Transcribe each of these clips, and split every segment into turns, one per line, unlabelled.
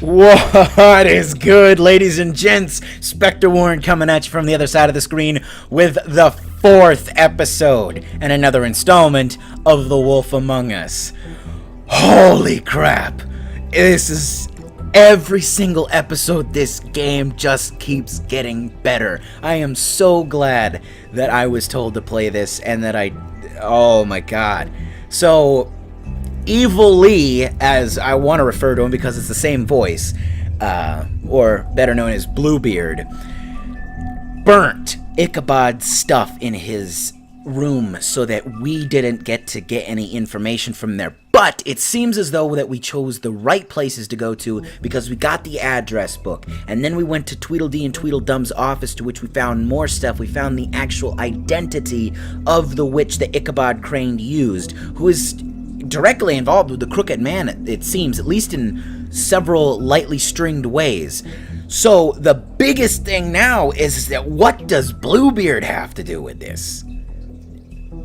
What is good, ladies and gents? Spectre Warren coming at you from the other side of the screen with the 4th episode and another installment of The Wolf Among Us. Holy crap! This is every single episode. This game just keeps getting better. I am so glad that I was told to play this and that oh my god. So, Evil Lee, as I want to refer to him because it's the same voice, or better known as Bluebeard, burnt Ichabod's stuff in his room so that we didn't get any information from there. But it seems as though that we chose the right places to go to because we got the address book. And then we went to Tweedledee and Tweedledum's office, to which we found more stuff. We found the actual identity of the witch that Ichabod Crane used, who is directly involved with the Crooked Man, it seems, at least in several lightly stringed ways. So the biggest thing now is that what does Bluebeard have to do with this?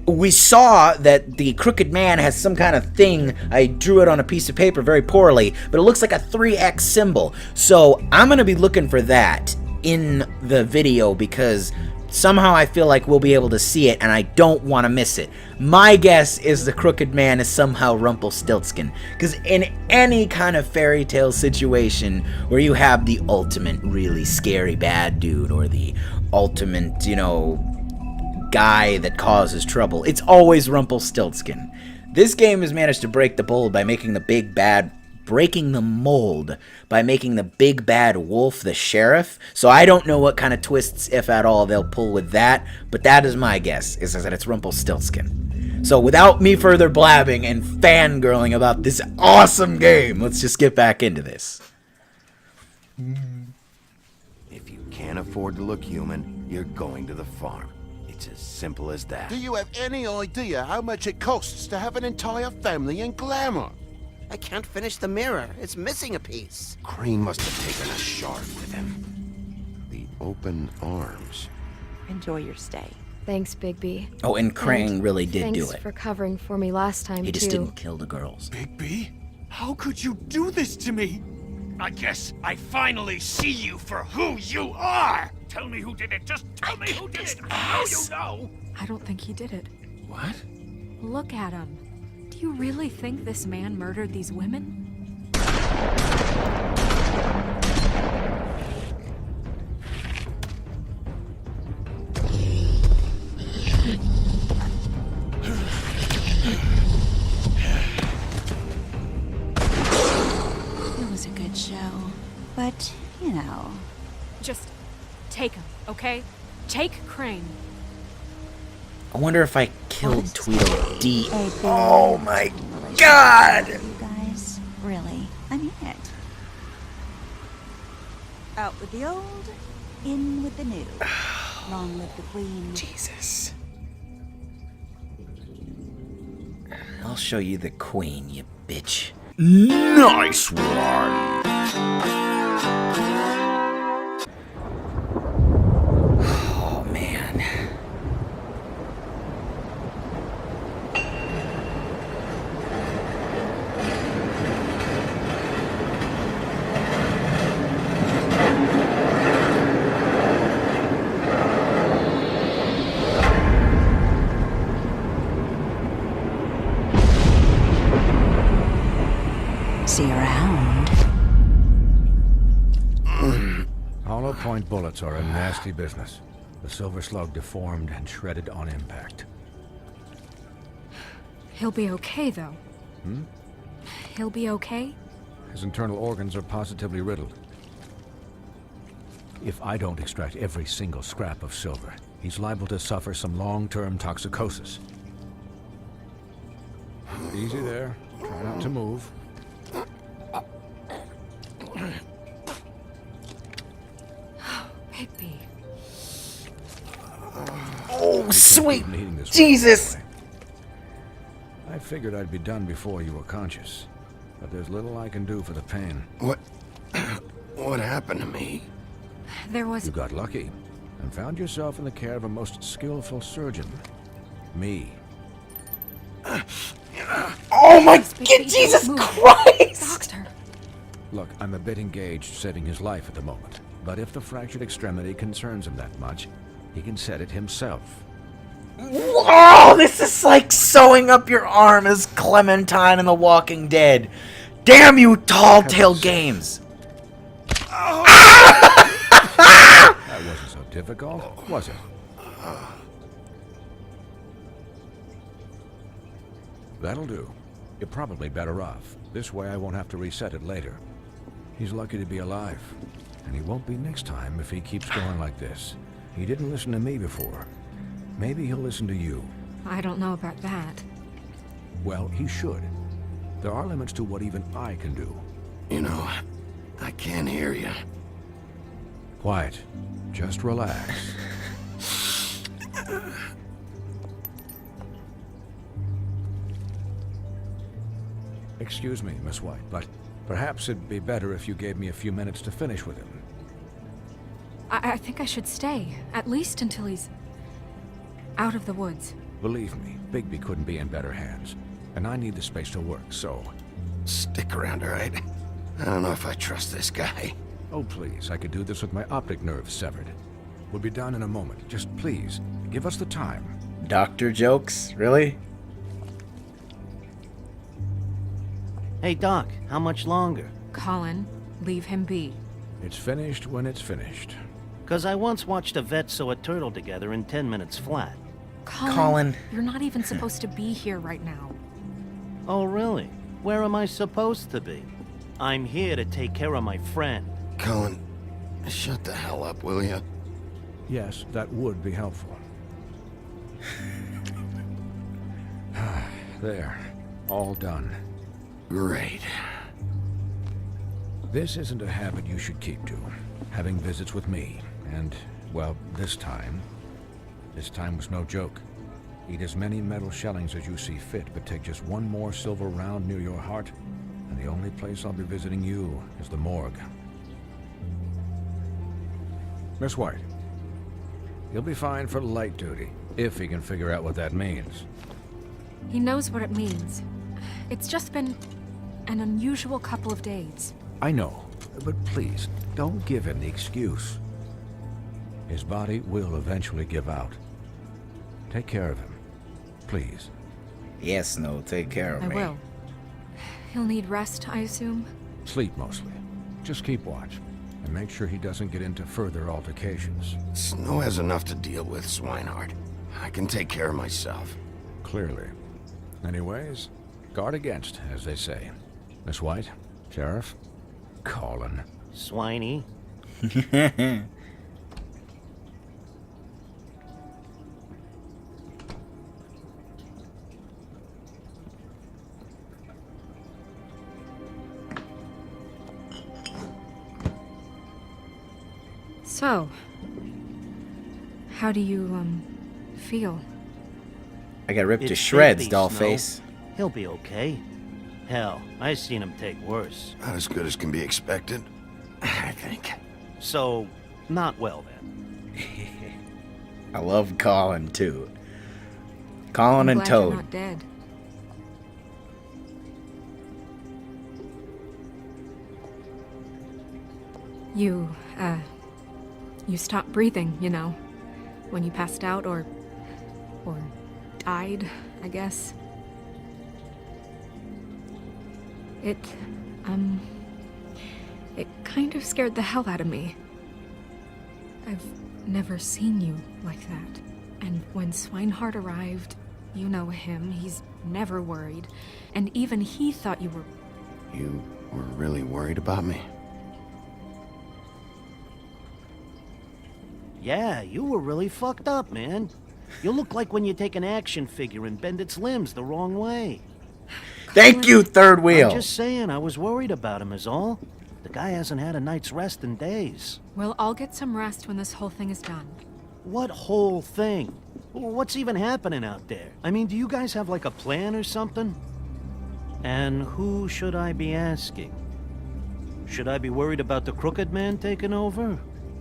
We saw that the Crooked Man has some kind of thing. I drew it on a piece of paper very poorly, but it looks like a 3X symbol. So I'm going to be looking for that in the video because somehow I feel like we'll be able to see it, and I don't want to miss it. My guess is the Crooked Man is somehow Rumpelstiltskin, because in any kind of fairy tale situation where you have the ultimate really scary bad dude, or the ultimate, guy that causes trouble, it's always Rumpelstiltskin. This game has managed to break the mold by making the big bad wolf the sheriff. So I don't know what kind of twists, if at all, they'll pull with that, but that is my guess, is that it's Rumpelstiltskin. So without me further blabbing and fangirling about this awesome game, let's just get back into this.
If you can't afford to look human, you're going to the farm. It's as simple as that.
Do you have any idea how much it costs to have an entire family in glamour?
I can't finish the mirror. It's missing a piece.
Crane must have taken a shard with him. The open arms.
Enjoy your stay.
Thanks, Bigby.
Oh, and Crane really did do it.
Thanks for covering for me last time,
He just didn't kill the girls.
Bigby? How could you do this to me? I guess I finally see you for who you are! Tell me who did it! Just tell me who did it! I know you know!
I don't think he did it.
What?
Look at him. Do you really think this man murdered these women?
It was a good show, but,
Just take him, okay? Take Crane.
I wonder if I killed Tweedledee.
a big
Oh my
relationship
god!
with you guys. Really, I mean it. Out with the old, in with the new. Long live the queen.
Jesus. I'll show you the queen, you bitch.
Nice one!
Oh, man.
See you around.
Hollow point bullets are a nasty business. The silver slug deformed and shredded on impact.
He'll be okay, though. He'll be okay?
His internal organs are positively riddled. If I don't extract every single scrap of silver, he's liable to suffer some long-term toxicosis. Easy there. Try not to move.
Bigby.
Oh, sweet
Needing this
Jesus!
right away. I figured I'd be done before you were conscious, but there's little I can do for the pain.
What happened to me?
There was...
You got lucky and found yourself in the care of a most skillful surgeon. Me.
Oh my god, Jesus Christ!
Doctor.
Look, I'm a bit engaged saving his life at the moment, but if the fractured extremity concerns him that much, he can set it himself.
Oh, this is like sewing up your arm as Clementine in The Walking Dead. Damn you, Tall Tale Games!
That wasn't so difficult, was it? That'll do. You're probably better off. This way I won't have to reset it later. He's lucky to be alive. And he won't be next time if he keeps going like this. He didn't listen to me before. Maybe he'll listen to you.
I don't know about that.
Well, he should. There are limits to what even I can do.
You know, I can't hear you.
Quiet. Just relax. Excuse me, Miss White, but perhaps it'd be better if you gave me a few minutes to finish with him.
I think I should stay, at least until he's out of the woods.
Believe me, Bigby couldn't be in better hands, and I need the space to work, so...
Stick around, all right? I don't know if I trust this guy.
Oh, please, I could do this with my optic nerve severed. We'll be done in a moment. Just please, give us the time.
Doctor jokes? Really?
Hey, Doc, how much longer?
Colin, leave him be.
It's finished when it's finished.
'Cause I once watched a vet sew a turtle together in 10 minutes flat.
Colin.
You're not even supposed to be here right now.
Oh, really? Where am I supposed to be? I'm here to take care of my friend.
Colin, shut the hell up, will you?
Yes, that would be helpful. There. All done.
Great.
This isn't a habit you should keep to. Having visits with me. And, well, this time was no joke. Eat as many metal shellings as you see fit, but take just one more silver round near your heart, and the only place I'll be visiting you is the morgue. Miss White, you'll be fine for light duty, if he can figure out what that means.
He knows what it means. It's just been an unusual couple of days.
I know, but please, don't give him the excuse. His body will eventually give out. Take care of him, please.
Yes, no, take care of
I
me.
will. He'll need rest, I assume?
Sleep mostly. Just keep watch, and make sure he doesn't get into further altercations.
Snow has enough to deal with, Swinehart. I can take care of myself.
Clearly. Anyways, guard against, as they say. Miss White, Sheriff, Colin.
Swiney.
So, how do you, feel?
I got ripped to
It's
shreds,
Bigby,
doll
Snow.
face.
He'll be okay. Hell, I've seen him take worse.
Not as good as can be expected, I think.
So, not well then.
I love Colin, too. Colin
I'm
and
glad you're
Toad.
not dead. You stopped breathing, you know, when you passed out or died, I guess. It kind of scared the hell out of me. I've never seen you like that. And when Swinehart arrived, you know him, he's never worried. And even he thought you were...
You were really worried about me?
Yeah, you were really fucked up, man. You look like when you take an action figure and bend its limbs the wrong way.
Thank you, third wheel.
I'm just saying, I was worried about him is all. The guy hasn't had a night's rest in days.
Well, I'll get some rest when this whole thing is done.
What whole thing? What's even happening out there? I mean, do you guys have like a plan or something? And who should I be asking? Should I be worried about the Crooked Man taking over?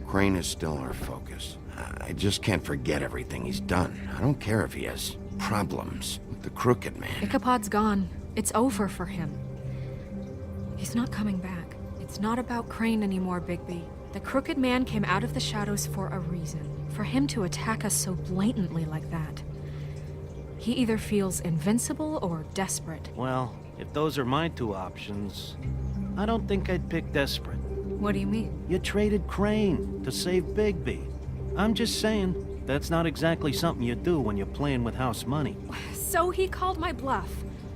Crane is still our focus. I just can't forget everything he's done. I don't care if he has problems with the Crooked Man.
Ichabod's gone. It's over for him. He's not coming back. It's not about Crane anymore, Bigby. The Crooked Man came out of the shadows for a reason. For him to attack us so blatantly like that. He either feels invincible or desperate.
Well, if those are my two options, I don't think I'd pick desperate.
What do you mean?
You traded Crane to save Bigby. I'm just saying, that's not exactly something you do when you're playing with house money.
So he called my bluff.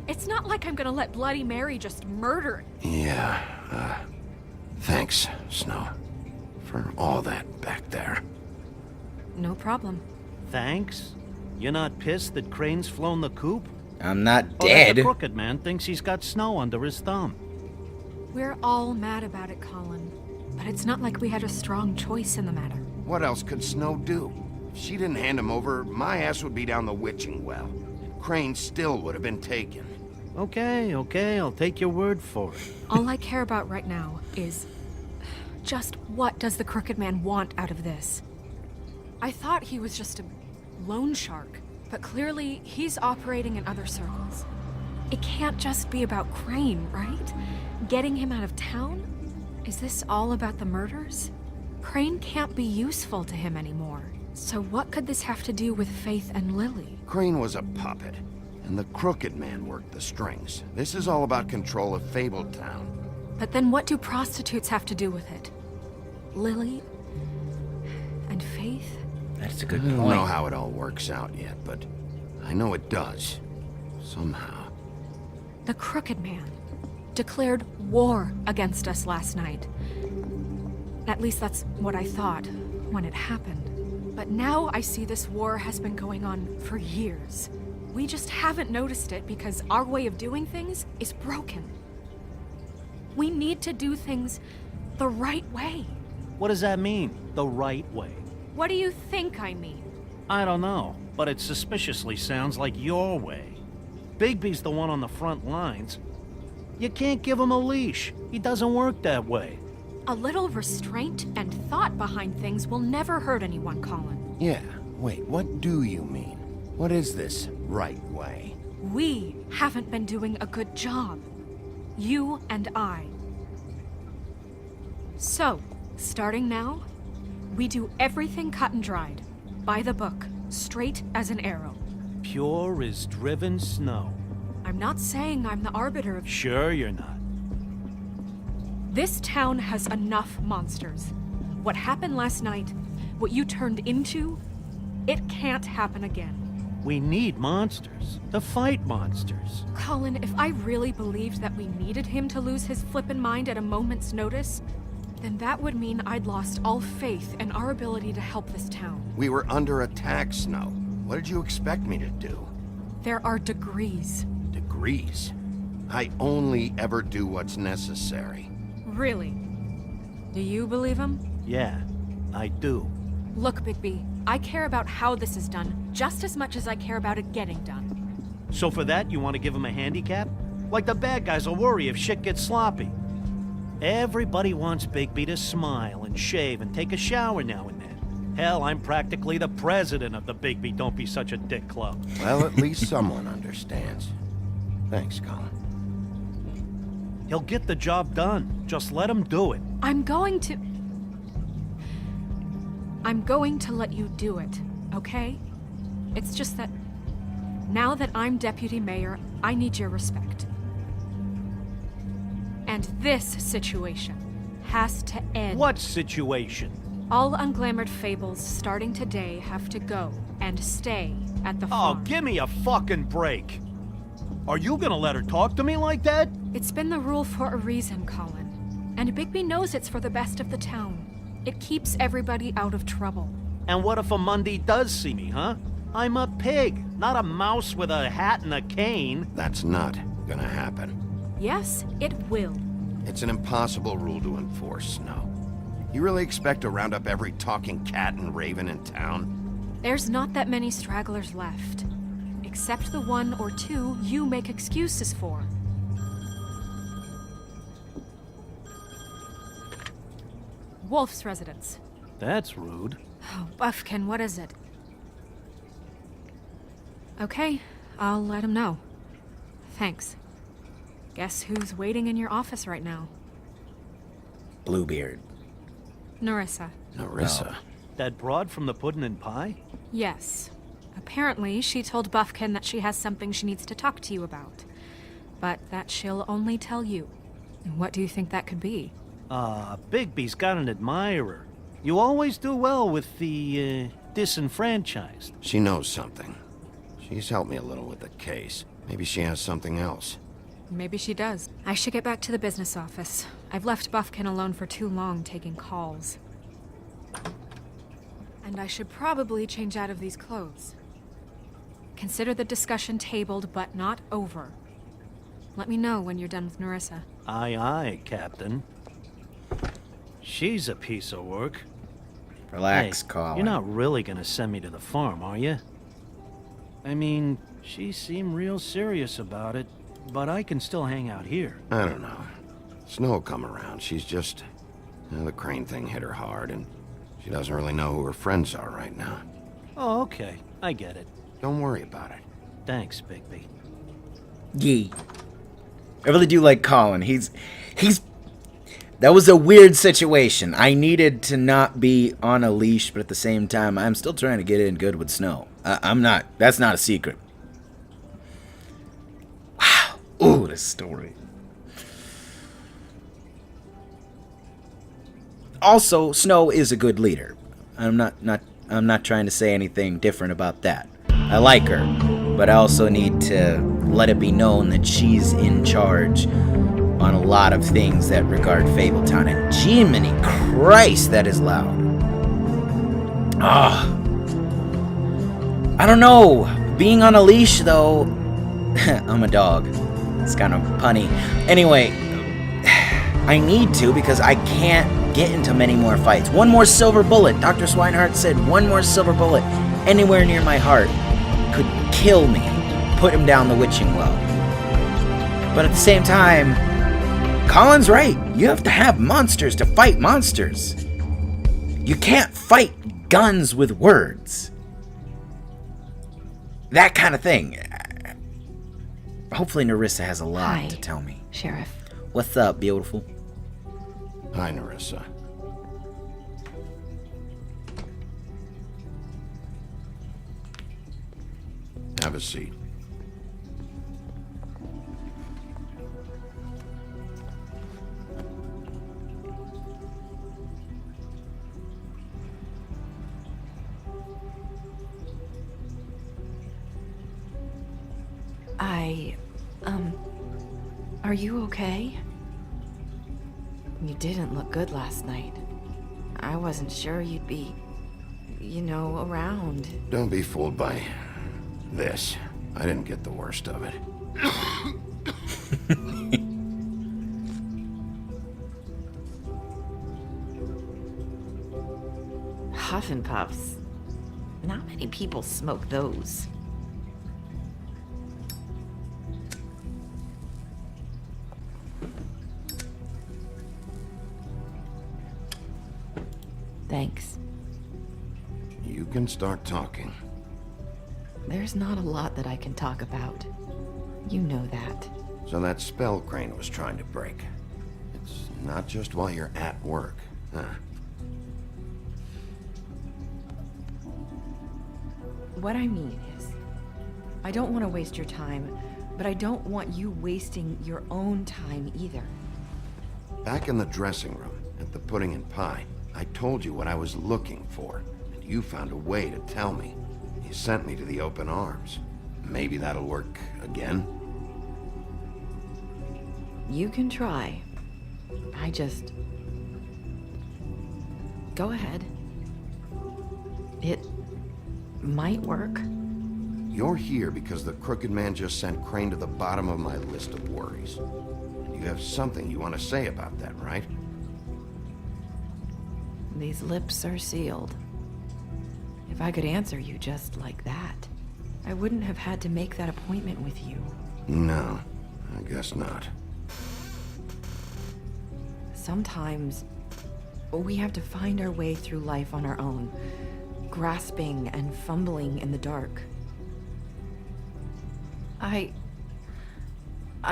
It's not like I'm gonna let Bloody Mary just murder.
Yeah, thanks, Snow, for all that back there.
No problem.
Thanks? You're not pissed that Crane's flown the coop?
I'm not
Or that
dead.
the Crooked Man thinks he's got Snow under his thumb?
We're all mad about it, Colin. But it's not like we had a strong choice in the matter.
What else could Snow do? If she didn't hand him over, my ass would be down the witching well. And Crane still would have been taken.
Okay, I'll take your word for it.
All I care about right now is just what does the Crooked Man want out of this? I thought he was just a loan shark, but clearly he's operating in other circles. It can't just be about Crane, right? Getting him out of town? Is this all about the murders? Crane can't be useful to him anymore. So what could this have to do with Faith and Lily?
Crane was a puppet, and the Crooked Man worked the strings. This is all about control of Fabletown.
But then what do prostitutes have to do with it? Lily? And Faith?
That's a
I
good
don't
point.
know how it all works out yet, but I know it does. Somehow.
The Crooked Man declared war against us last night. At least that's what I thought when it happened. But now I see this war has been going on for years. We just haven't noticed it because our way of doing things is broken. We need to do things the right way.
What does that mean, the right way?
What do you think I mean?
I don't know, but it suspiciously sounds like your way. Bigby's the one on the front lines. You can't give him a leash. He doesn't work that way.
A little restraint and thought behind things will never hurt anyone, Colin.
Yeah, wait, what do you mean? What is this right way?
We haven't been doing a good job. You and I. So, starting now, we do everything cut and dried. By the book, straight as an arrow.
Pure as driven snow.
I'm not saying I'm the arbiter of...
Sure you're not.
This town has enough monsters. What happened last night, what you turned into, it can't happen again.
We need monsters. To fight monsters.
Colin, if I really believed that we needed him to lose his flippin' mind at a moment's notice, then that would mean I'd lost all faith in our ability to help this town.
We were under attack, Snow. What did you expect me to do?
There are degrees.
Degrees? I only ever do what's necessary.
Really? Do you believe him?
Yeah, I do.
Look, Bigby, I care about how this is done just as much as I care about it getting done.
So for that, you want to give him a handicap? Like the bad guys will worry if shit gets sloppy. Everybody wants Bigby to smile and shave and take a shower now and then. Hell, I'm practically the president of the Bigby Don't Be Such a Dick Club.
Well, at least someone understands. Thanks, Colin.
He'll get the job done. Just let him do it.
I'm going to let you do it, okay? It's just that now that I'm deputy mayor, I need your respect. And this situation has to end.
What situation?
All unglamored fables starting today have to go and stay at the
Oh,
farm.
give me a fucking break. Are you gonna let her talk to me like that?
It's been the rule for a reason, Colin. And Bigby knows it's for the best of the town. It keeps everybody out of trouble.
And what if a Mundy does see me, huh? I'm a pig, not a mouse with a hat and a cane.
That's not gonna happen.
Yes, it will.
It's an impossible rule to enforce, Snow. You really expect to round up every talking cat and raven in town?
There's not that many stragglers left. Except the one or two you make excuses for. Wolf's residence.
That's rude.
Oh, Buffkin, what is it? Okay, I'll let him know. Thanks. Guess who's waiting in your office right now?
Bluebeard.
Narissa.
Narissa.
That broad from the puddin' and pie?
Yes. Apparently, she told Buffkin that she has something she needs to talk to you about. But that she'll only tell you. What do you think that could be?
Bigby's got an admirer. You always do well with the, disenfranchised.
She knows something. She's helped me a little with the case. Maybe she has something else.
Maybe she does. I should get back to the business office. I've left Buffkin alone for too long taking calls. And I should probably change out of these clothes. Consider the discussion tabled, but not over. Let me know when you're done with Narissa.
Aye, aye, Captain. She's a piece of work.
Relax,
Hey,
Colin.
you're not really gonna send me to the farm, are you? I mean, she seemed real serious about it, but I can still hang out here.
I don't know. Snow will come around. She's just... the Crane thing hit her hard, and she doesn't really know who her friends are right now.
Oh, okay. I get it.
Don't worry about it.
Thanks, Bigby.
Yee. I really do like Colin. He's... That was a weird situation. I needed to not be on a leash, but at the same time, I'm still trying to get in good with Snow. I'm not. That's not a secret. Wow. Ooh, this story. Also, Snow is a good leader. I'm not trying to say anything different about that. I like her, but I also need to let it be known that she's in charge on a lot of things that regard Fabletown. And Jiminy Christ, that is loud. Ah. I don't know. Being on a leash, though... I'm a dog. It's kind of punny. Anyway, I need to because I can't get into many more fights. One more silver bullet. Dr. Swinehart said one more silver bullet anywhere near my heart could kill me. Put him down the witching well. But at the same time... Colin's right. You have to have monsters to fight monsters. You can't fight guns with words. That kind of thing. Hopefully Narissa has a lot to tell me.
Sheriff.
What's up, beautiful?
Hi, Narissa. Have a seat.
Are you okay? You didn't look good last night. I wasn't sure you'd be, around.
Don't be fooled by this. I didn't get the worst of it.
Huff and puffs. Not many people smoke those. Thanks.
You can start talking.
There's not a lot that I can talk about. You know that.
So that spell Crane was trying to break. It's not just while you're at work, huh?
What I mean is, I don't want to waste your time, but I don't want you wasting your own time either.
Back in the dressing room, at the pudding and pie, I told you what I was looking for, and you found a way to tell me. You sent me to the open arms. Maybe that'll work again?
You can try. Go ahead. It might work.
You're here because the Crooked Man just sent Crane to the bottom of my list of worries. And you have something you want to say about that, right?
These lips are sealed. If I could answer you just like that, I wouldn't have had to make that appointment with you.
No, I guess not.
Sometimes, we have to find our way through life on our own, grasping and fumbling in the dark. I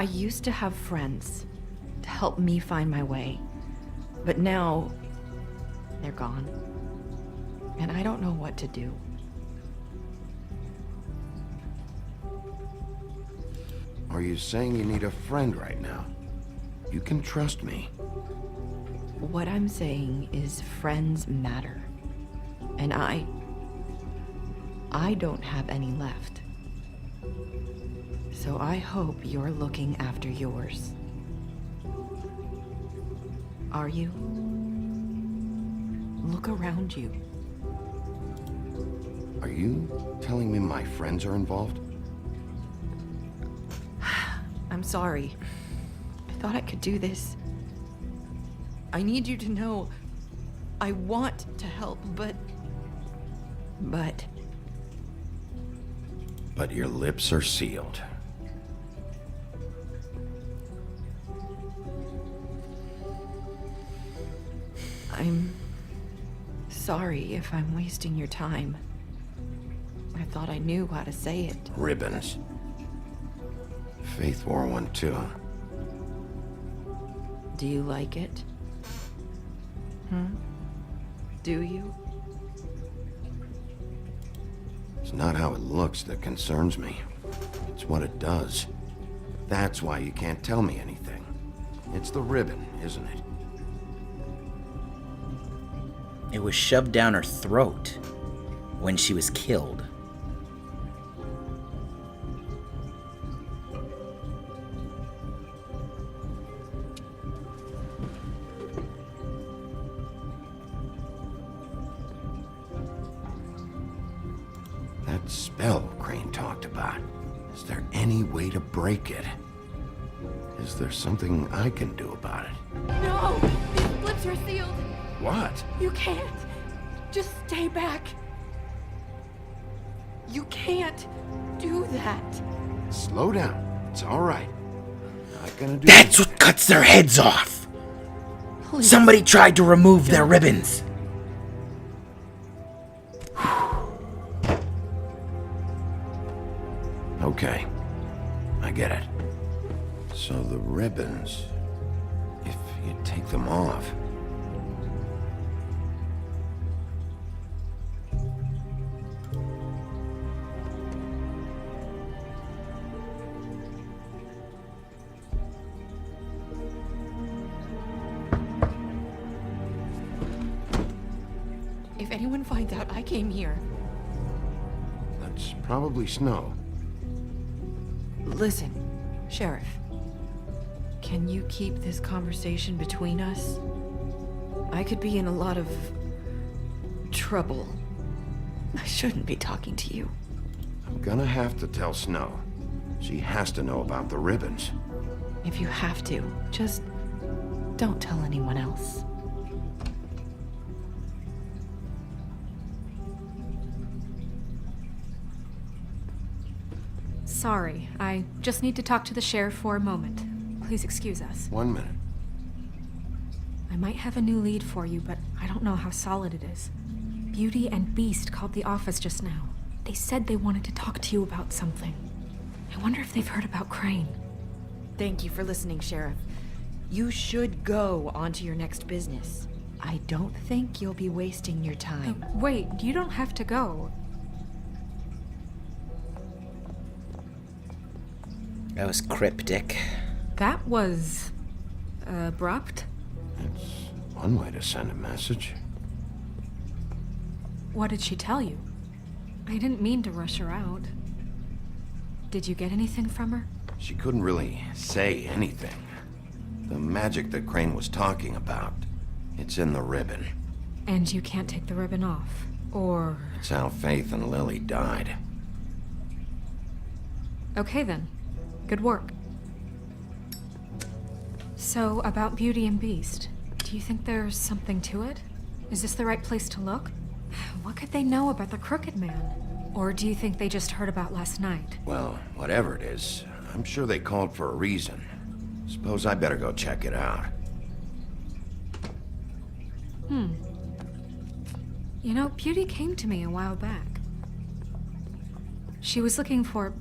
used to have friends to help me find my way. But now, they're gone. And I don't know what to do.
Are you saying you need a friend right now? You can trust me.
What I'm saying is friends matter. And I don't have any left. So I hope you're looking after yours. Are you? Look around you.
Are you telling me my friends are involved?
I'm sorry. I thought I could do this. I need you to know I want to help, but
But your lips are sealed.
I'm sorry if I'm wasting your time. I thought I knew how to say it.
Ribbons. Faith wore one too.
Do you like it? Do you?
It's not how it looks that concerns me. It's what it does. That's why you can't tell me anything. It's the ribbon, isn't it?
It was shoved down her throat when she was killed.
That spell Crane talked about. Is there any way to break it? Is there something I can do about it?
No! These lips are sealed!
What?
You can't! Just stay back! You can't do that!
Slow down. It's all right. Not gonna do
That's
anything.
what cuts their heads off!
Please.
Somebody tried to remove their ribbons.
Okay. I get it. So the ribbons, if you take them off...
If anyone finds out I came here...
That's probably Snow.
Listen, Sheriff. Can you keep this conversation between us? I could be in a lot of trouble. I shouldn't be talking to you.
I'm gonna have to tell Snow. She has to know about the ribbons.
If you have to, just don't tell anyone else.
Sorry, I just need to talk to the sheriff for a moment. Please excuse us.
1 minute.
I might have a new lead for you, but I don't know how solid it is. Beauty and Beast called the office just now. They said they wanted to talk to you about something. I wonder if they've heard about Crane.
Thank you for listening, Sheriff. You should go on to your next business. I don't think you'll be wasting your time.
Wait, you don't have to go.
That was cryptic.
That was... abrupt?
It's one way to send a message.
What did she tell you? I didn't mean to rush her out. Did you get anything from her?
She couldn't really say anything. The magic that Crane was talking about, it's in the ribbon.
And you can't take the ribbon off? Or...
It's how Faith and Lily died.
Okay then. Good work. So, about Beauty and Beast, do you think there's something to it? Is this the right place to look? What could they know about the Crooked Man? Or do you think they just heard about last night?
Well, whatever it is, I'm sure they called for a reason. Suppose I better go check it out.
You know, Beauty came to me a while back. She was looking for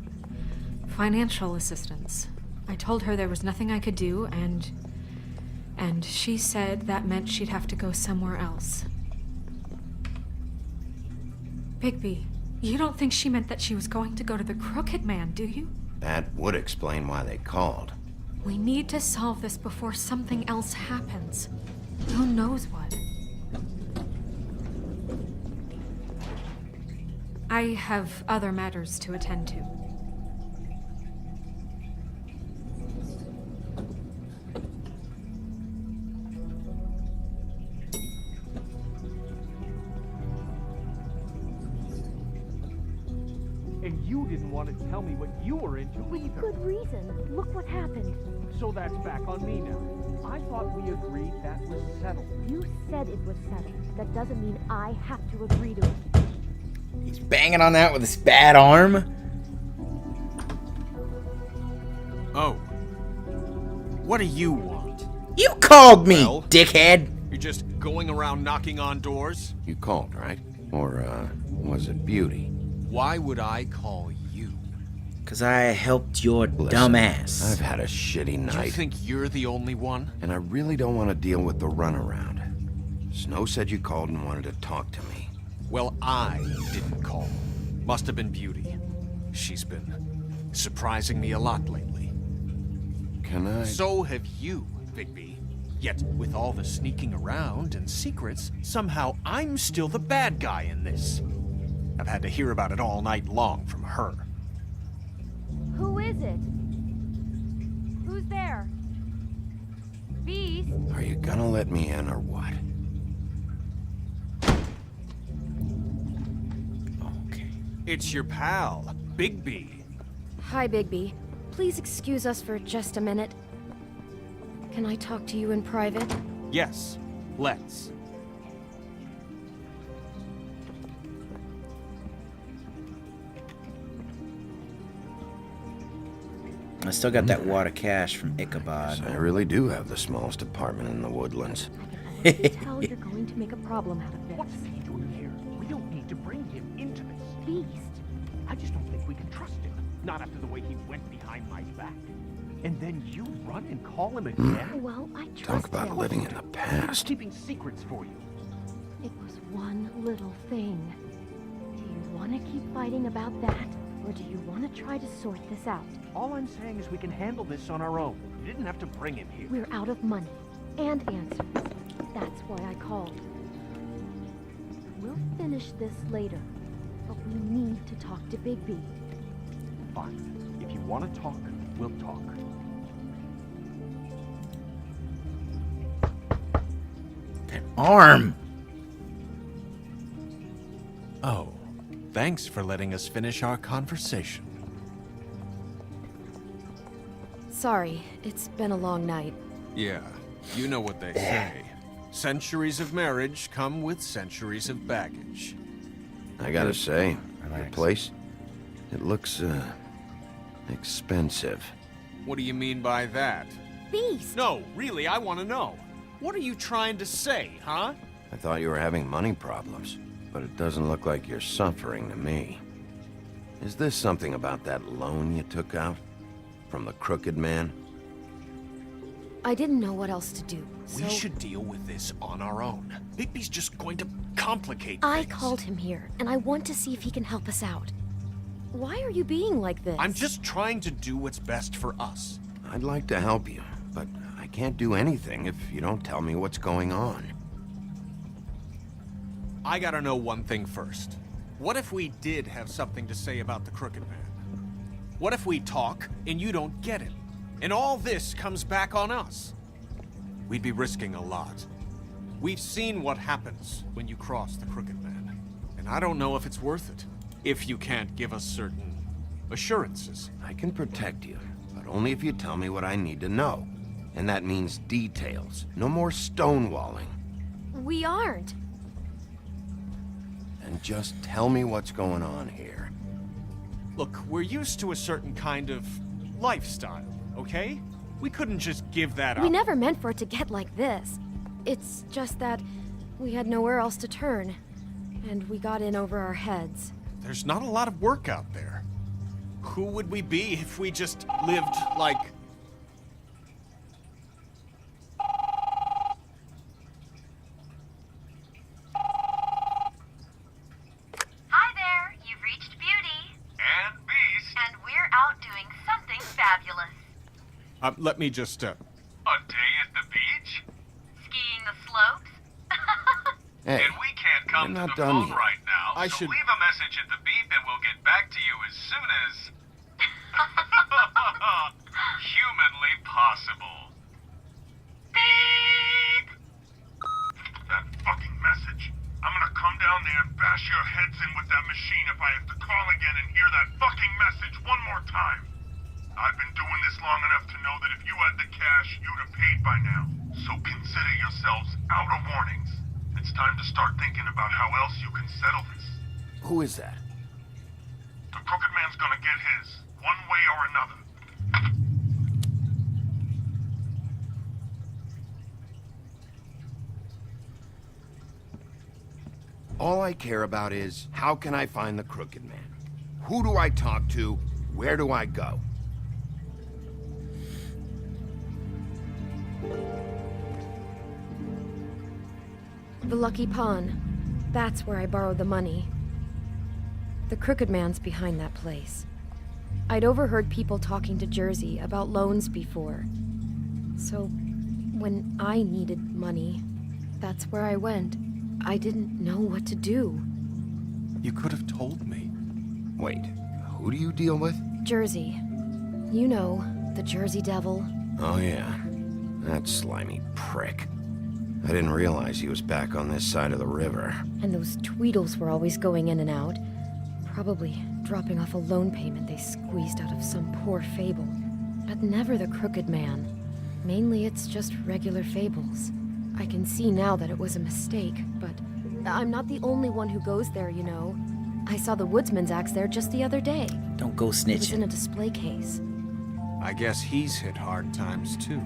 financial assistance. I told her there was nothing I could do, and And she said that meant she'd have to go somewhere else. Bigby, you don't think she meant that she was going to go to the Crooked Man, do you?
That would explain why they called.
We need to solve this before something else happens. Who knows what? I have other matters to attend to.
And you didn't want to tell me what you were into either.
Good reason. Look what happened.
So that's back on me now. I thought we agreed that was settled.
You said it was settled. That doesn't mean I have to agree to it.
He's banging on that with his bad arm.
Oh. What do you want?
You called me,
Well,
dickhead.
You're just going around knocking on doors?
You called, right? Or, was it Beauty?
Why would I call you?
Because I helped your
Listen,
dumb ass.
I've had a shitty
You
night,
think you're the only one?
and I really don't want to deal with the runaround. Snow said you called and wanted to talk to me.
Well, I didn't call. Must have been Beauty. She's been surprising me a lot lately.
Can I...
So have you, Bigby. Yet, with all the sneaking around and secrets, somehow I'm still the bad guy in this. I've had to hear about it all night long from her.
Who is it? Who's there? Beast?
Are you gonna let me in or what?
Okay.
It's your pal, Bigby.
Hi, Bigby. Please excuse us for just a minute. Can I talk to you in private?
Yes, let's.
I still got that wad of cash from Ichabod.
I really do have the smallest apartment in the woodlands.
I can tell you're going to make a problem out of this.
What's he doing here? We don't need to bring him into this.
Beast.
I just don't think we can trust him. Not after the way he went behind my back. And then you run and call him again?
Well, I trust
Talk about
him.
living in the
He's
past.
keeping secrets for you.
It was one little thing. Do you want to keep fighting about that? Or do you want to try to sort this out?
All I'm saying is we can handle this on our own. You didn't have to bring him here.
We're out of money and answers. That's why I called. We'll finish this later, but we need to talk to Bigby.
Fine. If you want to talk, we'll talk.
That arm.
Oh, thanks for letting us finish our conversation.
Sorry, it's been a long night.
Yeah, you know what they say. Centuries of marriage come with centuries of baggage.
I gotta say, your
Thanks.
place, it looks, expensive.
What do you mean by that?
Beast!
No, really, I want to know. What are you trying to say, huh?
I thought you were having money problems, but it doesn't look like you're suffering to me. Is this something about that loan you took out? From the Crooked Man?
I didn't know what else to do, so
We should deal with this on our own. Bigby's just going to complicate
I
things.
called him here, and I want to see if he can help us out. Why are you being like this?
I'm just trying to do what's best for us.
I'd like to help you, but I can't do anything if you don't tell me what's going on.
I gotta know one thing first. What if we did have something to say about the Crooked Man? What if we talk and you don't get him? And all this comes back on us? We'd be risking a lot. We've seen what happens when you cross the Crooked Man. And I don't know if it's worth it. If you can't give us certain assurances.
I can protect you, but only if you tell me what I need to know. And that means details. No more stonewalling.
We aren't.
And just tell me what's going on here.
Look, we're used to a certain kind of lifestyle, okay? We couldn't just give that up.
We never meant for it to get like this. It's just that we had nowhere else to turn, and we got in over our heads.
There's not a lot of work out there. Who would we be if we just lived like... Let me just,
A day at the beach?
Skiing the slopes?
Hey,
And we can't come
we're
to
not
the
done
phone
yet.
right now,
I
so
should-
leave a message at the beep and we'll get back to you as soon as... humanly possible. Beep! That fucking message. I'm gonna come down there and bash your heads in with that machine if I have to call again and hear that fucking message one more time. I've been doing this long enough to know that if you had the cash, you'd have paid by now. So consider yourselves out of warnings. It's time to start thinking about how else you can settle this.
Who is that?
The Crooked Man's gonna get his, one way or another.
All I care about is, how can I find the Crooked Man? Who do I talk to? Where do I go?
The Lucky Pawn. That's where I borrowed the money. The Crooked Man's behind that place. I'd overheard people talking to Jersey about loans before. So, when I needed money, that's where I went. I didn't know what to do.
You could have told me.
Wait, who do you deal with?
Jersey. You know, the Jersey Devil.
Oh yeah, that slimy prick. I didn't realize he was back on this side of the river.
And those Tweedles were always going in and out. Probably dropping off a loan payment they squeezed out of some poor fable. But never the Crooked Man. Mainly it's just regular fables. I can see now that it was a mistake, but I'm not the only one who goes there, you know. I saw the woodsman's axe there just the other day.
Don't go
It was in
snitching.
a display case.
I guess he's hit hard times, too.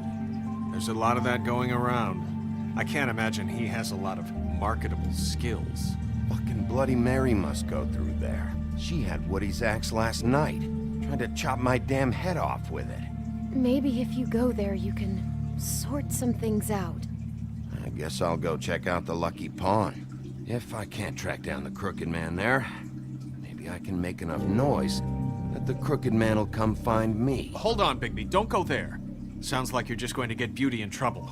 There's a lot of that going around. I can't imagine he has a lot of marketable skills.
Fucking Bloody Mary must go through there. She had Woody's axe last night. Tried to chop my damn head off with it.
Maybe if you go there, you can sort some things out.
I guess I'll go check out the Lucky Pawn. If I can't track down the Crooked Man there, maybe I can make enough noise that the Crooked Man will come find me.
Hold on, Bigby. Don't go there. Sounds like you're just going to get Beauty in trouble.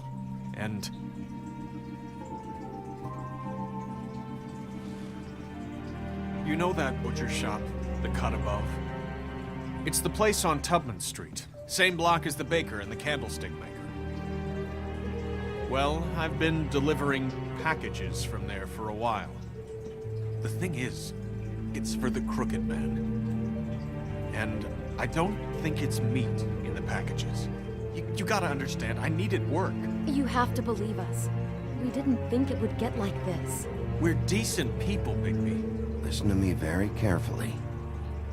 And... you know that butcher shop, the cut above? It's the place on Tubman Street. Same block as the baker and the candlestick maker. Well, I've been delivering packages from there for a while. The thing is, it's for the Crooked Man. And I don't think it's meat in the packages. You gotta understand, I needed work.
You have to believe us. We didn't think it would get like this.
We're decent people, Bigby.
Listen to me very carefully.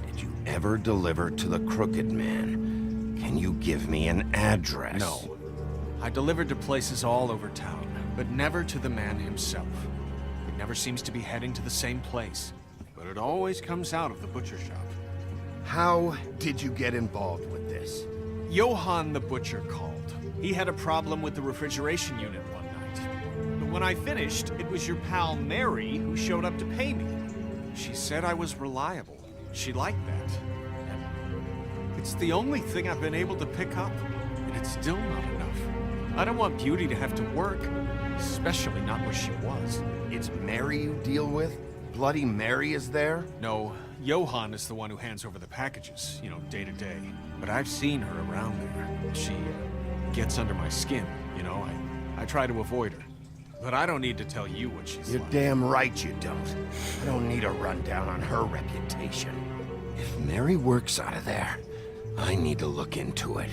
Did you ever deliver to the Crooked Man? Can you give me an address?
No. I delivered to places all over town, but never to the man himself. It never seems to be heading to the same place, but it always comes out of the butcher shop.
How did you get involved with this?
Johann the butcher called. He had a problem with the refrigeration unit one night. But when I finished, it was your pal Mary who showed up to pay me. She said I was reliable. She liked that. And it's the only thing I've been able to pick up, and it's still not enough. I don't want Beauty to have to work, especially not where she was.
It's Mary you deal with? Bloody Mary is there?
No, Johann is the one who hands over the packages, you know, day to day. But I've seen her around there. She gets under my skin, you know. I try to avoid her. But I don't need to tell you what she's
You're
like.
damn right you don't. I don't need a rundown on her reputation. If Mary works out of there, I need to look into it.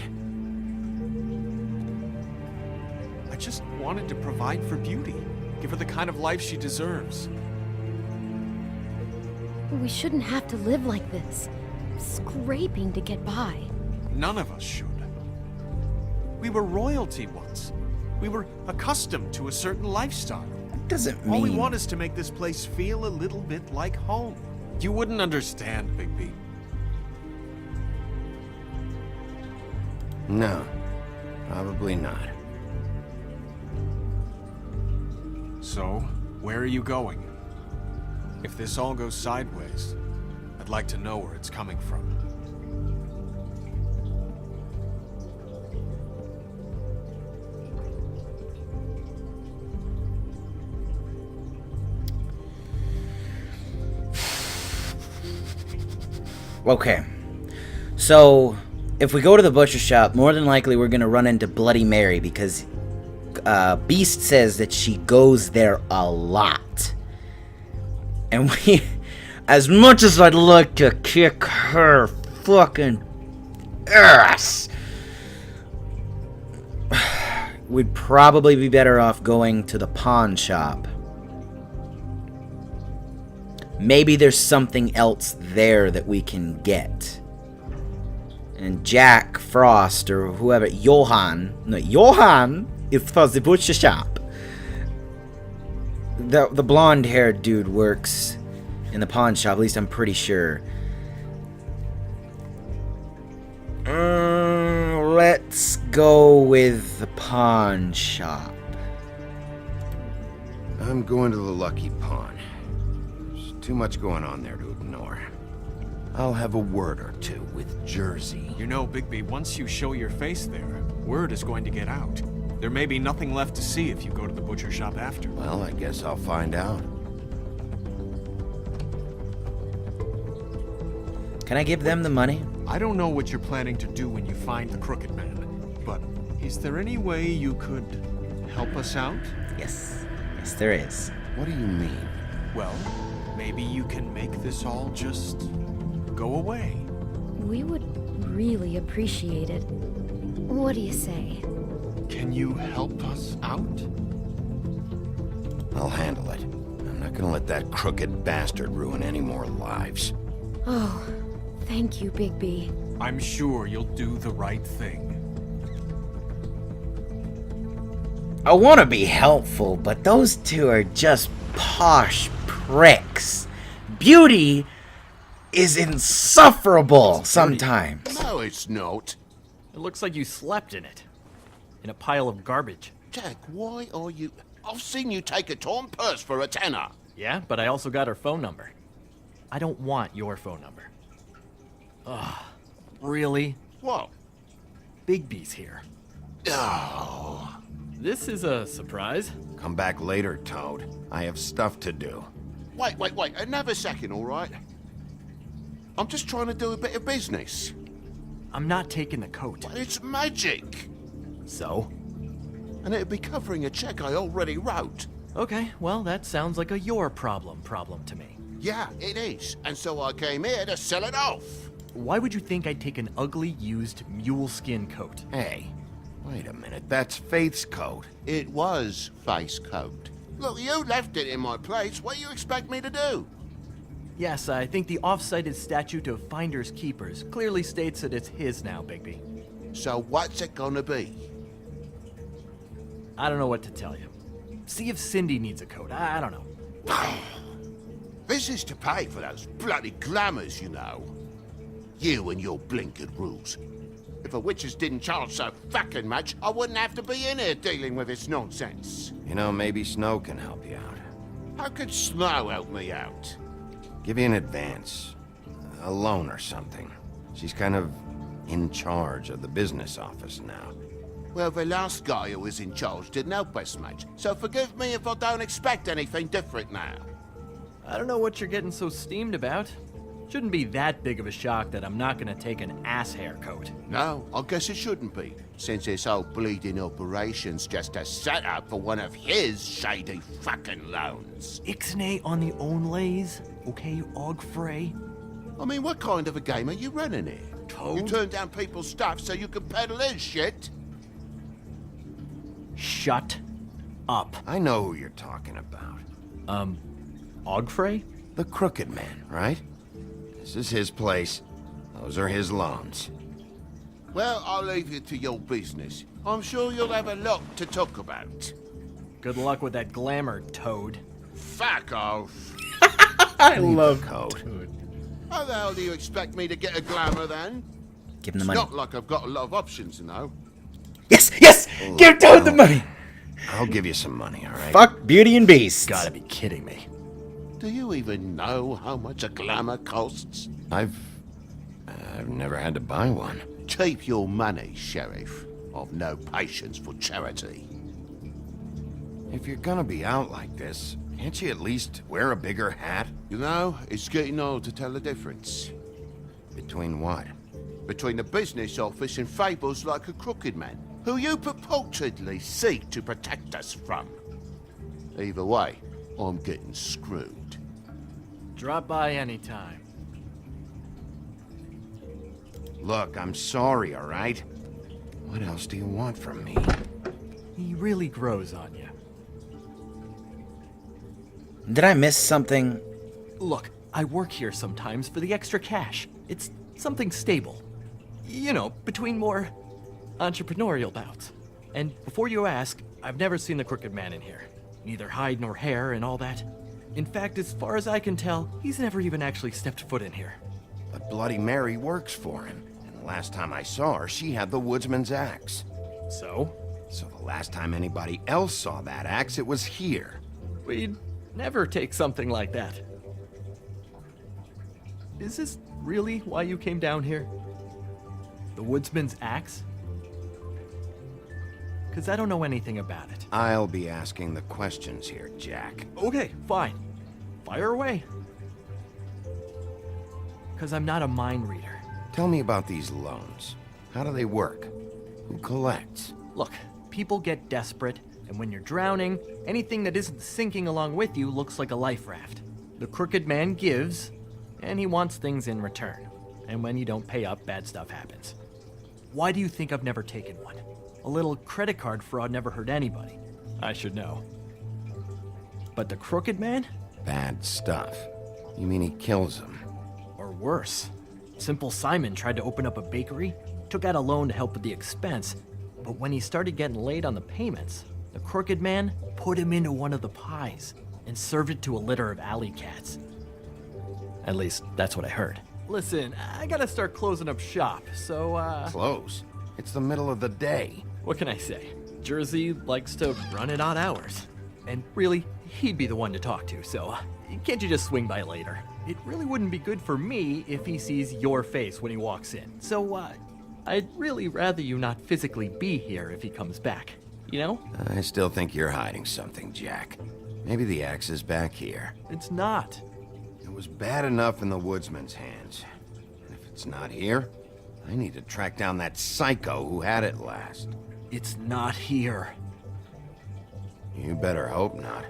I just wanted to provide for Beauty. Give her the kind of life she deserves.
We shouldn't have to live like this. Scraping to get by.
None of us should. We were royalty once. We were accustomed to a certain lifestyle.
Doesn't
All we
mean...
want is to make this place feel a little bit like home. You wouldn't understand, Bigby.
No, probably not.
So, where are you going? If this all goes sideways, I'd like to know where it's coming from.
Okay. So, if we go to the butcher shop, more than likely we're going to run into Bloody Mary because Beast says that she goes there a lot. And we, as much as I'd like to kick her fucking ass, we'd probably be better off going to the pawn shop. Maybe there's something else there that we can get. And Jack Frost or whoever, Johan is for the butcher shop. The blonde-haired dude works in the pawn shop, at least I'm pretty sure. Let's go with the pawn shop.
I'm going to the Lucky Pawn. There's too much going on there to ignore. I'll have a word or two with Jersey.
You know, Bigby, once you show your face there, word is going to get out. There may be nothing left to see if you go to the butcher shop after.
Well, I guess I'll find out.
Can I give them the money?
I don't know what you're planning to do when you find the Crooked Man, but is there any way you could help us out?
Yes. Yes, there is.
What do you mean?
Well, maybe you can make this all just go away.
We would really appreciate it. What do you say?
Can you help us out?
I'll handle it. I'm not gonna let that crooked bastard ruin any more lives.
Oh, thank you, Bigby.
I'm sure you'll do the right thing.
I want to be helpful, but those two are just posh pricks. Beauty is insufferable sometimes.
No, it's not.
It looks like you slept in it. In a pile of garbage.
Jack, why are you... I've seen you take a torn purse for a tenner.
Yeah, but I also got her phone number. I don't want your phone number. Ugh. Really?
What?
Bigby's here.
Oh.
This is a surprise.
Come back later, Toad. I have stuff to do.
Wait. Another second, all right? I'm just trying to do a bit of business.
I'm not taking the coat.
But it's magic.
So?
And it'd be covering a check I already wrote.
Okay, well, that sounds like a your problem to me.
Yeah, it is. And so I came here to sell it off.
Why would you think I'd take an ugly, used mule skin coat?
Hey, wait a minute. That's Faith's coat.
It was Faith's coat. Look, you left it in my place. What do you expect me to do?
Yes, I think the off-cited statute of Finders Keepers clearly states that it's his now, Bigby.
So what's it gonna be?
I don't know what to tell you. See if Cindy needs a coat. I don't know.
This is to pay for those bloody glamours, you know. You and your blinkered rules. If a witches didn't charge so fucking much, I wouldn't have to be in here dealing with this nonsense.
You know, maybe Snow can help you out.
How could Snow help me out?
Give you an advance. A loan or something. She's kind of in charge of the business office now.
Well, the last guy who was in charge didn't help us much, so forgive me if I don't expect anything different now.
I don't know what you're getting so steamed about. Shouldn't be that big of a shock that I'm not gonna take an ass hair coat.
No, I guess it shouldn't be, since this whole bleeding operation's just a setup for one of his shady fucking loans.
Ixnay on the own lays, okay, Og Frey?
I mean, what kind of a game are you running here?
Toad?
You turn down people's stuff so you can peddle his shit?
Shut up.
I know who you're talking about.
Og Frey?
The Crooked Man, right? This is his place. Those are his loans.
Well, I'll leave you to your business. I'm sure you'll have a lot to talk about.
Good luck with that glamour, Toad.
Fuck off.
I love
Toad.
How the hell do you expect me to get a glamour then?
Give him the
It's
money.
not like I've got a lot of options, you know.
Yes! Give Toad the money!
I'll give you some money, all right?
Fuck Beauty and Beast.
Gotta be kidding me.
Do you even know how much a glamour costs?
I've never had to buy one.
Keep your money, Sheriff. I've no patience for charity.
If you're gonna be out like this, can't you at least wear a bigger hat?
You know, it's getting old to tell the difference.
Between what?
Between the business office and fables like a crooked man, who you purportedly seek to protect us from. Either way, I'm getting screwed.
Drop by anytime.
Look, I'm sorry, all right? What else do you want from me?
He really grows on you.
Did I miss something?
Look, I work here sometimes for the extra cash. It's something stable. You know, between more entrepreneurial bouts. And before you ask, I've never seen the Crooked Man in here. Neither hide nor hair and all that. In fact, as far as I can tell, he's never even actually stepped foot in here.
But Bloody Mary works for him. And the last time I saw her, she had the woodsman's axe.
So?
So the last time anybody else saw that axe, it was here.
We'd never take something like that. Is this really why you came down here? The woodsman's axe? Because I don't know anything about it.
I'll be asking the questions here, Jack.
Okay, fine. Fire away. Because I'm not a mind reader.
Tell me about these loans. How do they work? Who collects?
Look, people get desperate, and when you're drowning, anything that isn't sinking along with you looks like a life raft. The Crooked Man gives, and he wants things in return. And when you don't pay up, bad stuff happens. Why do you think I've never taken one? A little credit card fraud never hurt anybody. I should know. But the Crooked Man?
Bad stuff. You mean he kills them?
Or worse. Simple Simon tried to open up a bakery, took out a loan to help with the expense, but when he started getting late on the payments, the Crooked Man put him into one of the pies and served it to a litter of alley cats. At least, that's what I heard. Listen, I gotta start closing up shop, so,
Close? It's the middle of the day.
What can I say? Jersey likes to run at odd hours. And really, he'd be the one to talk to, so can't you just swing by later? It really wouldn't be good for me if he sees your face when he walks in. So, I'd really rather you not physically be here if he comes back. You know?
I still think you're hiding something, Jack. Maybe the axe is back here.
It's not.
It was bad enough in the woodsman's hands. And if it's not here, I need to track down that psycho who had it last.
It's not here.
You better hope not.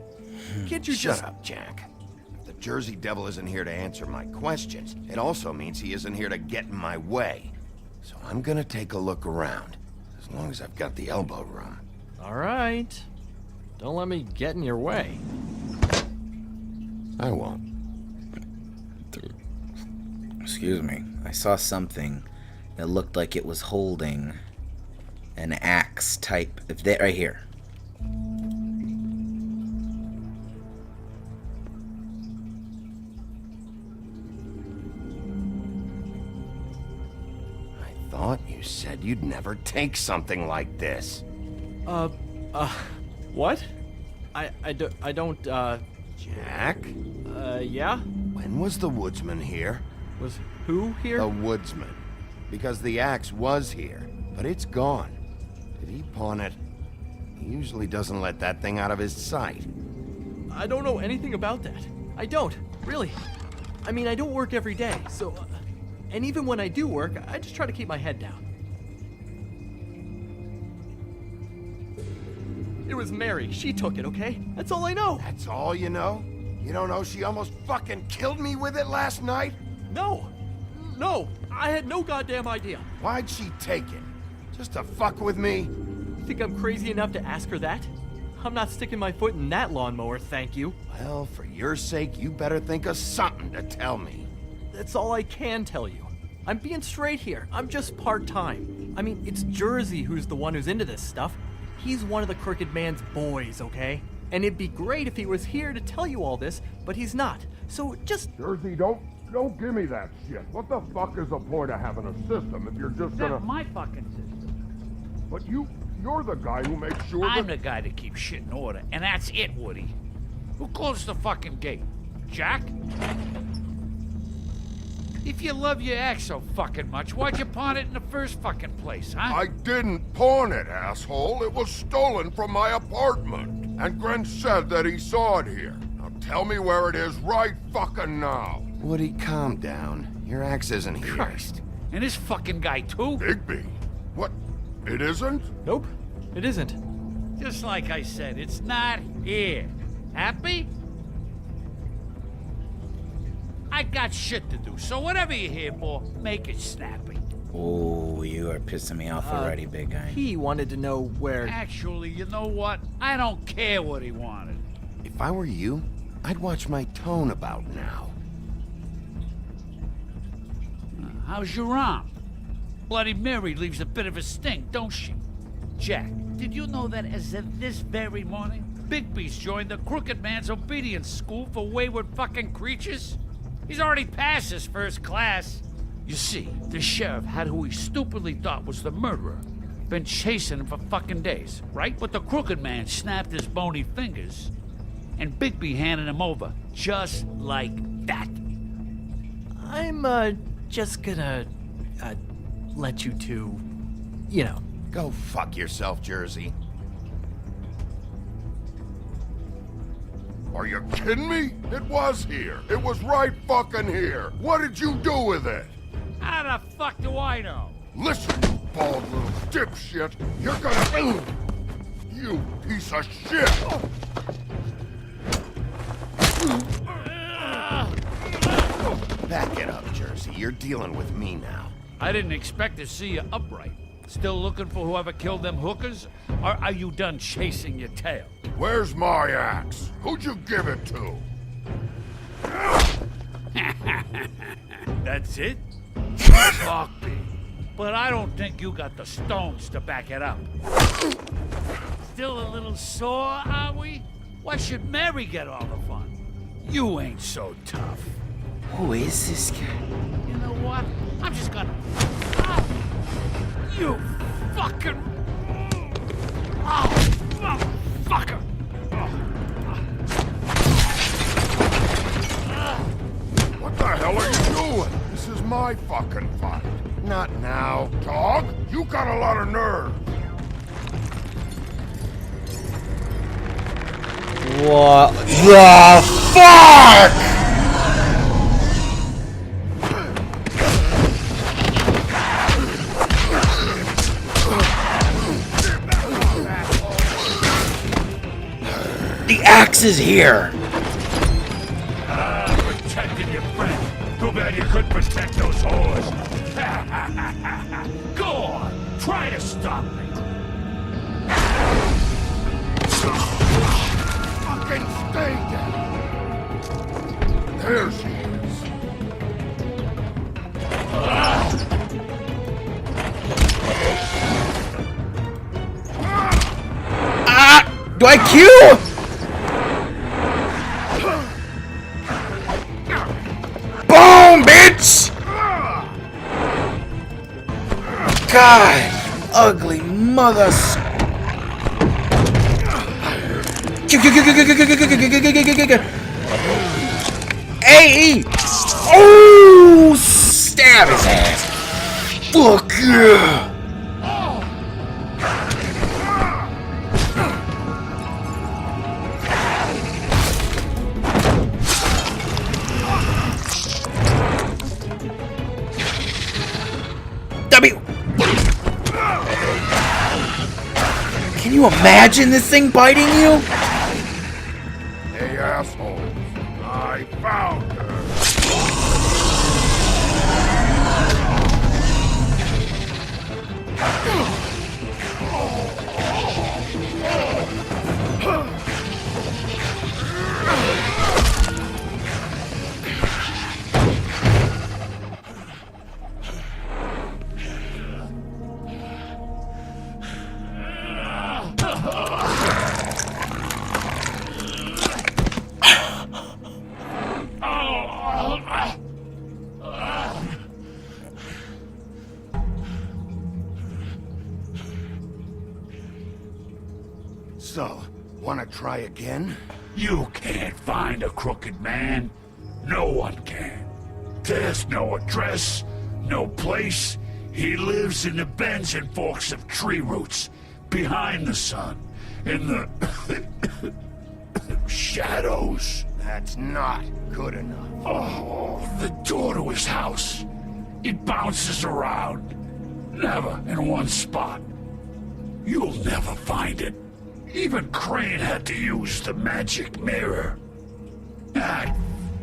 Can't you
Shut up, Jack. If the Jersey Devil isn't here to answer my questions, it also means he isn't here to get in my way. So I'm gonna take a look around, as long as I've got the elbow room.
All right. Don't let me get in your way.
I won't.
Excuse me. I saw something that looked like it was holding an axe type. If that right here.
I thought you said you'd never take something like this.
What? I don't,
Jack?
Yeah?
When was the woodsman here?
Was who here?
The woodsman. Because the axe was here, but it's gone. Did he pawn it? He usually doesn't let that thing out of his sight.
I don't know anything about that. I don't, really. I mean, I don't work every day, so... and even when I do work, I just try to keep my head down. It was Mary. She took it, okay? That's all I know.
That's all you know? You don't know she almost fucking killed me with it last night?
No! No! I had no goddamn idea.
Why'd she take it? Just to fuck with me?
You think I'm crazy enough to ask her that? I'm not sticking my foot in that lawnmower, thank you.
Well, for your sake, you better think of something to tell me.
That's all I can tell you. I'm being straight here. I'm just part-time. I mean, it's Jersey who's the one who's into this stuff. He's one of the Crooked Man's boys, okay? And it'd be great if he was here to tell you all this, but he's not. So just...
Jersey, don't give me that shit. What the fuck is the point of having a system if you're just gonna...
That's my fucking system.
But you're the guy who makes sure
I'm the guy that keeps shit in order, and that's it, Woody. Who closed the fucking gate? Jack? If you love your axe so fucking much, why'd you pawn it in the first fucking place, huh?
I didn't pawn it, asshole. It was stolen from my apartment. And Gren said that he saw it here. Now tell me where it is right fucking now.
Woody, calm down. Your axe isn't here.
Christ. And this fucking guy, too?
Bigby? What? It isn't?
Nope, it isn't.
Just like I said, it's not here. Happy? I got shit to do, so whatever you're here for, make it snappy.
Oh, you are pissing me off already, big guy.
He wanted to know where...
Actually, you know what? I don't care what he wanted.
If I were you, I'd watch my tone about now.
How's your arm? Bloody Mary leaves a bit of a stink, don't she? Jack, did you know that as of this very morning, Bigby's joined the Crooked Man's obedience school for wayward fucking creatures? He's already passed his first class. You see, the sheriff had who he stupidly thought was the murderer. Been chasing him for fucking days, right? But the Crooked Man snapped his bony fingers, and Bigby handed him over, just like that.
I'm, just gonna, let you two, you know.
Go fuck yourself, Jersey.
Are you kidding me? It was here. It was right fucking here. What did you do with it?
How the fuck do I know?
Listen, you bald little dipshit. You're gonna... You piece of shit!
Back it up, Jersey. You're dealing with me now.
I didn't expect to see you upright. Still looking for whoever killed them hookers? Or are you done chasing your tail?
Where's my axe? Who'd you give it to?
That's it? Talk big. But I don't think you got the stones to back it up. Still a little sore, are we? Why should Mary get all the fun? You ain't so tough.
Who is this guy?
You know what? I'm just gonna... Oh, you fucking... Oh, motherfucker!
What the hell are you doing? This is my fucking fight.
Not now.
Dog, you got a lot of nerve.
What the fuck? The axe is here!
Protecting your friend. Too bad you couldn't protect those whores.
Go on! Try to stop me!
Fucking stay down. There she is.
Do I cue? Boom, bitch! God, ugly mother. Hey! Oh! Stab his ass! Fuck yeah! Can you imagine this thing biting you?
Hey, assholes. I found her.
So, wanna try again?
You can't find a crooked man. No one can. There's no address, no place. He lives in the bends and forks of tree roots, behind the sun, in the shadows.
That's not good enough.
Oh, the door to his house. It bounces around. Never in one spot. You'll never find it. Even Crane had to use the magic mirror. That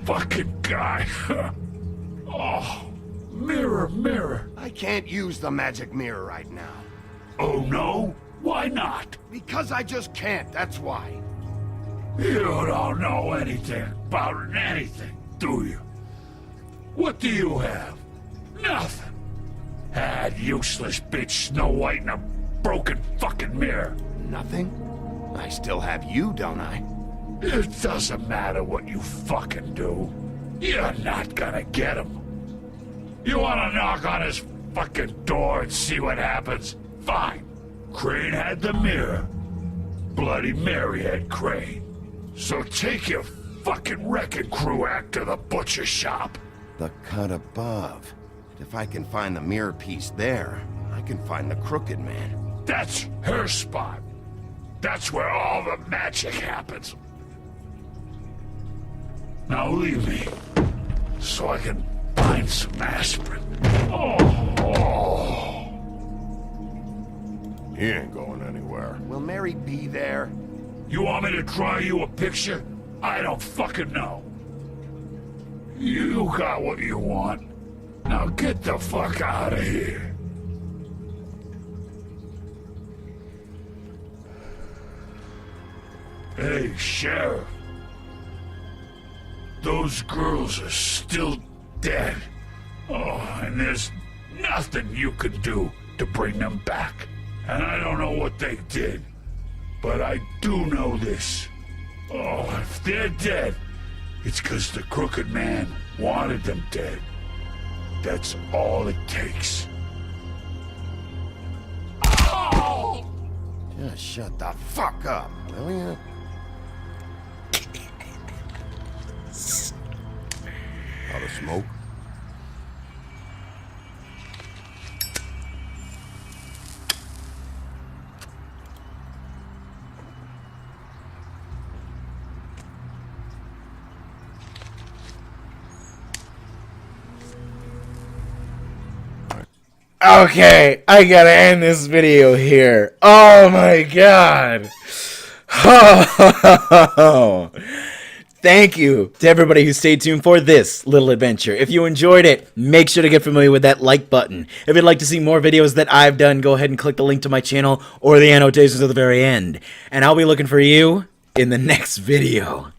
fucking guy. Oh, mirror, mirror.
I can't use the magic mirror right now.
Oh no? Why not?
Because I just can't, that's why.
You don't know anything about anything, do you? What do you have? Nothing. That useless bitch Snow White and a broken fucking mirror.
Nothing? I still have you, don't I?
It doesn't matter what you fucking do. You're not gonna get him. You wanna knock on his fucking door and see what happens? Fine. Crane had the mirror. Bloody Mary had Crane. So take your fucking wrecking crew act to the butcher shop.
The cut above. If I can find the mirror piece there, I can find the Crooked Man.
That's her spot. That's where all the magic happens. Now leave me, so I can find some aspirin. Oh.
He ain't going anywhere. Will Mary be there?
You want me to draw you a picture? I don't fucking know. You got what you want. Now get the fuck out of here. Hey, Sheriff. Those girls are still dead. Oh, and there's nothing you can do to bring them back. And I don't know what they did, but I do know this. Oh, if they're dead, it's because the Crooked Man wanted them dead. That's all it takes. Oh!
Just shut the fuck up, will you? Out of smoke?
Okay, I gotta end this video here. Oh my god. Thank you to everybody who stayed tuned for this little adventure. If you enjoyed it, make sure to get familiar with that like button. If you'd like to see more videos that I've done, go ahead and click the link to my channel or the annotations at the very end. And I'll be looking for you in the next video.